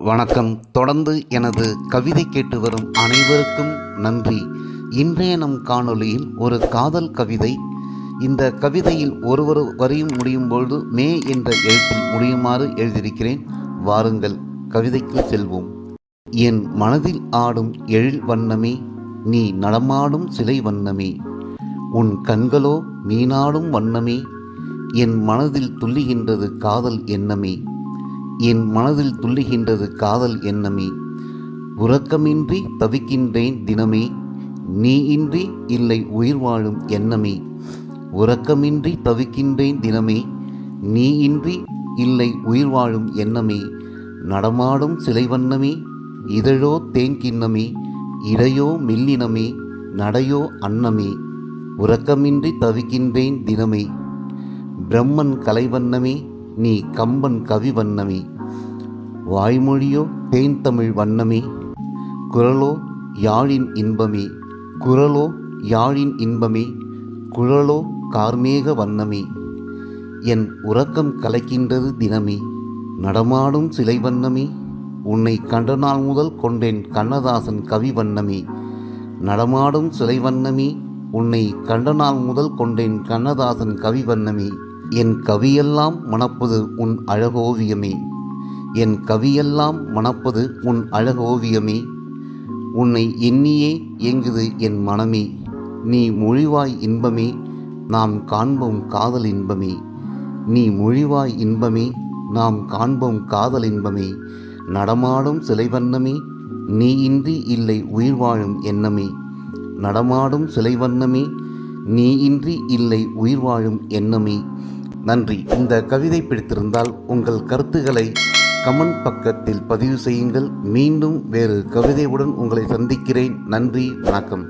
வணக்கம். தொடர்ந்து எனது கவிதை கேட்டு வரும் அனைவருக்கும் நன்றி. இன்றைய நம் காணொளியில் ஒரு காதல் கவிதை. இந்த கவிதையில் ஒரு வரியும் முடியும் பொழுது மே என்ற எழுத்தில் முடியுமாறு எழுதியிருக்கிறேன். வாருங்கள் கவிதைக்கு செல்வோம். என் மனதில் ஆடும் எழில் வண்ணமே, நீ நடமாடும் சிலை வண்ணமே, உன் கண்களோ மீனாடும் வண்ணமே, என் மனதில் துள்ளுகின்றது காதல் எண்ணமே, என் மனதில் துள்ளுகின்றது காதல் எண்ணமே, உறக்கமின்றி தவிக்கின்றேன் தினமே, நீ இன்றி இல்லை உயிர் வாழும் எண்ணமே, உறக்கமின்றி தவிக்கின்றேன் தினமே, நீ இன்றி இல்லை உயிர் வாழும் எண்ணமே, நடமாடும் சிலை வண்ணமே, இதழோ தேன் கிண்ணமே, இடையோ மெல்லினமே, நடையோ அன்னமே, உறக்கமின்றி தவிக்கின்றேன் தினமே, பிரம்மன் கலைவண்ணமே, நீ கம்பன் கவி வண்ணமே, வாய்மொழியோ தேன் தமிழ் வண்ணமே, குரலோ யாழின் இன்பமே, குரலோ யாழின் இன்பமே, குழலோ கார்மேக வண்ணமே, என் உறக்கம் கலைக்கின்றது தினமே, நடமாடும் சிலை வண்ணமே, உன்னை கண்ட நாள் முதல் கொண்டேன் கண்ணதாசன் கவி வண்ணமே, நடமாடும் சிலை வண்ணமே, உன்னை கண்ட நாள் முதல் கொண்டேன் கண்ணதாசன் கவி வண்ணமே, என் கவியெல்லாம் மணப்பது உன் அழகோவியமே, என் கவியெல்லாம் மணப்பது உன் அழகோவியமே, உன்னை எண்ணியே இயங்குது என் மனமே, நீ மொழிவாய் இன்பமே, நாம் காண்போம் காதல் இன்பமே, நீ மொழிவாய் இன்பமே, நாம் காண்போம் காதல் இன்பமே, நடமாடும் சிலை வண்ணமே, நீ இன்றி இல்லை உயிர் வாழும் எண்ணமே, நடமாடும் சிலை வண்ணமே, நீ இன்றி இல்லை உயிர் வாழும் எண்ணமே. நன்றி. இந்த கவிதை பிடித்திருந்தால் உங்கள் கருத்துக்களை கமெண்ட் பக்கத்தில் பதிவு செய்யுங்கள். மீண்டும் வேறு கவிதையுடன் உங்களை சந்திக்கிறேன். நன்றி, வணக்கம்.